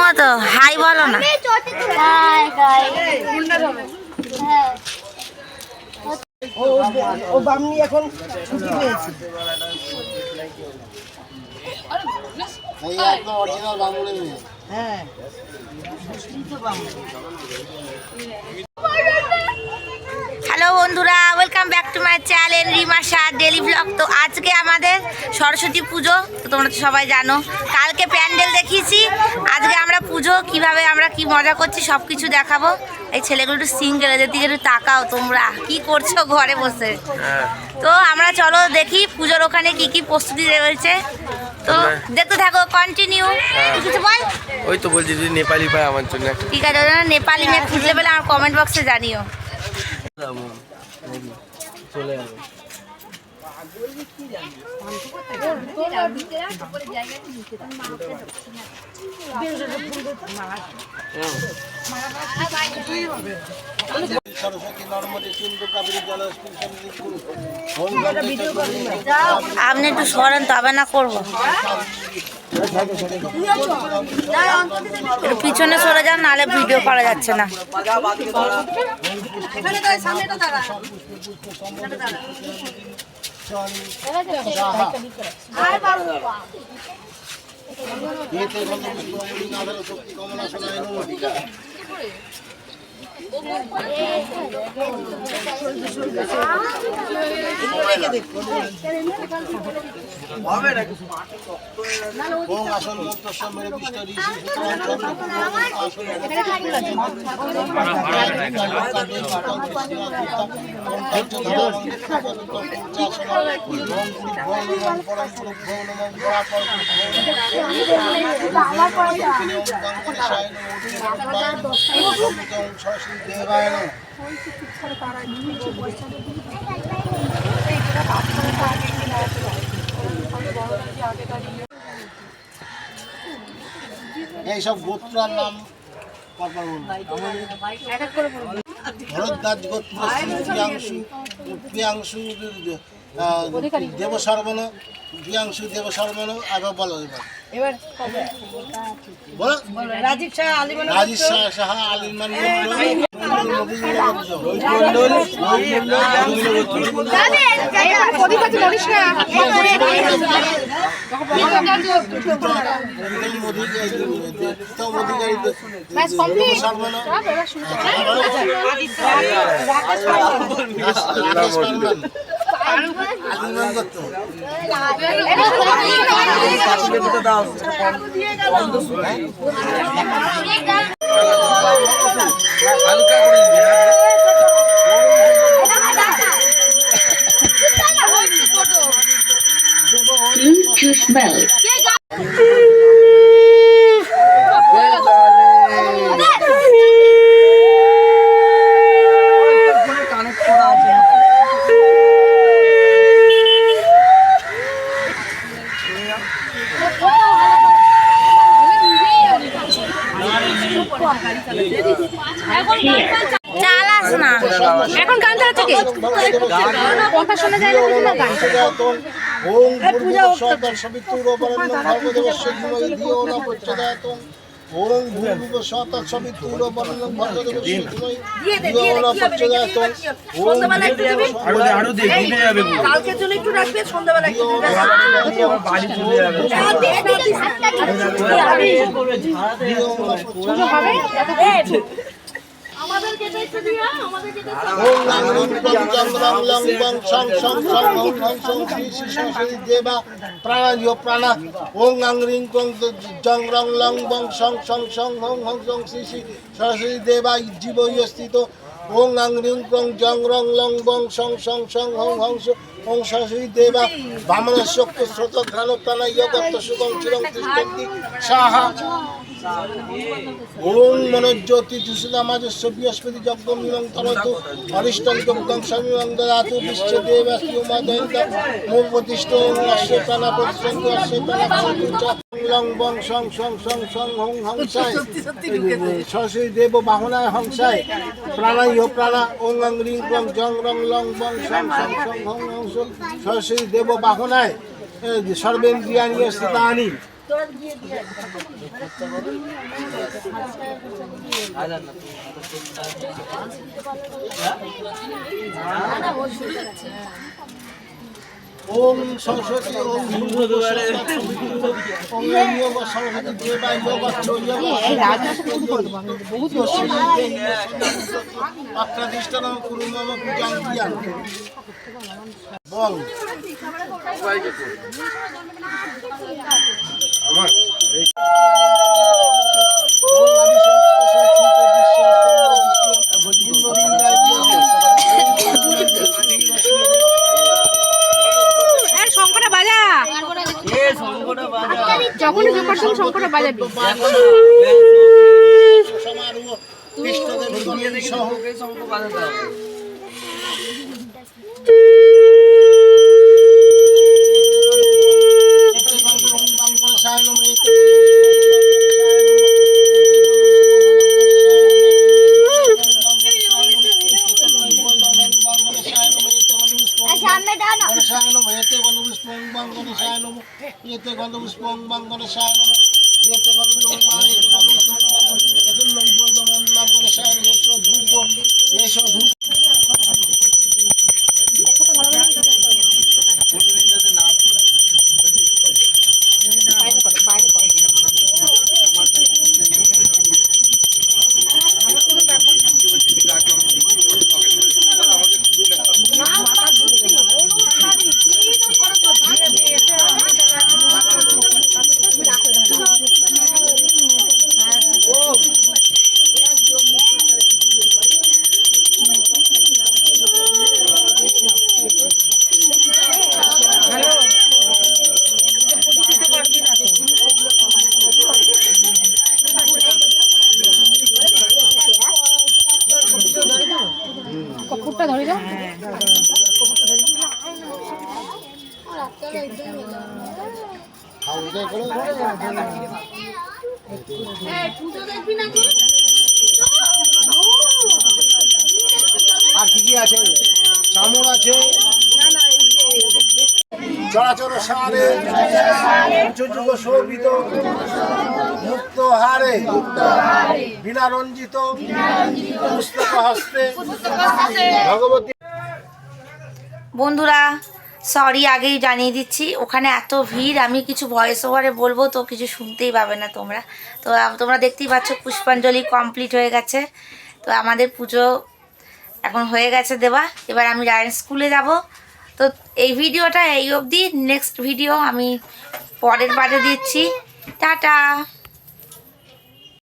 মতো হাই বলো না। ও বামনি এখন ছুটি পেয়েছে। হ্যাঁ হ্যালো বন্ধুরা, welcome back to my channel Rima Shah daily blog. তো আজকে আমাদের সরস্বতী পুজো, তো তোমরা তো সবাই জানো। কালকে প্যান্ডেল দেখিয়েছি, আজকে আমরা পুজো কিভাবে আমরা কি মজা করছি সব কিছু দেখাবো। এই ছেলেগুলো একটু সিঙ্গেল, এদের দিকে একটু তাকাও, তোমরা কি করছো ঘরে বসে। তো আমরা চলো দেখি পুজোর ওখানে কি কি প্রস্তুতি রয়েছে, তো দেখতে থাকো, কন্টিনিউ। কিছু বল। ওই তো বলছি যদি নেপালি পায় আমার জন্য। ঠিক আছে, নেপালি মেয়ে খুঁজলে পেলে আমার কমেন্ট বক্সে জানিও। চলে যাবে। আপনি একটু সরেন, তবে না করবো। একটু পিছনে সরে যান, নাহলে ভিডিও করা যাচ্ছে না। এইসব গোত্রার নাম ভরদ্বাজ গোত্র প্রিয়াংশু দেবশর্মণ, প্রিয়াংশু দেবশর্মণ। আবার বলো এবার বলো। Rajib Shah আলিমান Bluetooth mode. চালাস না, এখন গান চালাচ্ছে কে? কথা শোনা যায় না, গান ওম ভূর্ভুবস্বঃ সবিতুর্বরেণ্যং ভর্গদেবস্য ধীমহি ধিয়ো ন প্রচোদয়াৎ। ওম ভূর্ভুবস্বঃ সবিতুর্বরেণ্যং ভর্গদেবস্য ধীমহি ধিয়ো ন প্রচোদয়াৎ। ওম আরো দেখ দিতে যাবে কালকে জন্য একটু রাখবে, সন্ধ্যাবেলা একটু বাড়ি চলে যাবে। প্রাণা ওং আং রিং কং জং রং লং বং সং সং সং হং হং সং শ্রী শ্রী সরস্বতী দেবা জীব স্থিত। ওং আং রিং কং জং রং লং বং সং সং সং হং হং ওং সরস্বতী দেবা বামন শক্ত স্রোত ঘ্রাণ প্রাণা ইয়গত্ত সুগং চিরং তিষ্ঠন্তি সাহা। ওং মনোজ্যোতি দুষিতামাজস্য বৃহস্পতি যজ্ঞ নিরন্তরতু অরিষ্টং যজ্ঞং সমীরং দদাতু বিশ্বদেবাস্তি উমাদয়ন্তং মূলপ্রতিষ্ঠ অশ্ব প্রাণা প্রতিষ্ঠন্তু অশ্ব প্রাণা ভবন্তু চ লং বং সং সং সং সং হং হংসায় সরস্বতী দেব বাহনায় হংসায় প্রাণায় প্রাণা ওং আং রিং ক্রং জং রং লং বং সং সং সং হং হংস সরস্বতী দেব বাহনায় সর্বেন্দ্রিয়াণি স্থিতানি ওম সরস্বতী ওম ওম যোগ সরস্বতী দেবায় যোগ অক্রাদিষ্টানম কুরু মম পূজাং ক্রিয়াং বল আমার শঙ্করটা বাজা যখনই যোগ করছো শঙ্করটা বাজাবি সমারোহ কৃষ্ণদেবী সহ কপুরটা ধরে দাও আর কি কি আছে চামড় আছে চরাচর সারে উচ্চযুগ শোভিত মুক্ত হারে বিনা রঞ্জিত পুস্তক হস্তে ভগবতী। বন্ধুরা সরি আগেই জানিয়ে দিচ্ছি, ওখানে এত ভিড়, আমি কিছু ভয়েস ওভারে বলবো তো কিছু শুনতেই পাবে না তোমরা। তো তোমরা দেখতেই পাচ্ছ পুষ্পাঞ্জলি কমপ্লিট হয়ে গেছে। তো আমাদের পুজো এখন হয়ে গেছে দেওয়া, এবার আমি রায়ন স্কুলে যাব। তো এই ভিডিওটা এই অবধি, নেক্সট ভিডিও আমি পরের বারে দিচ্ছি। টাটা।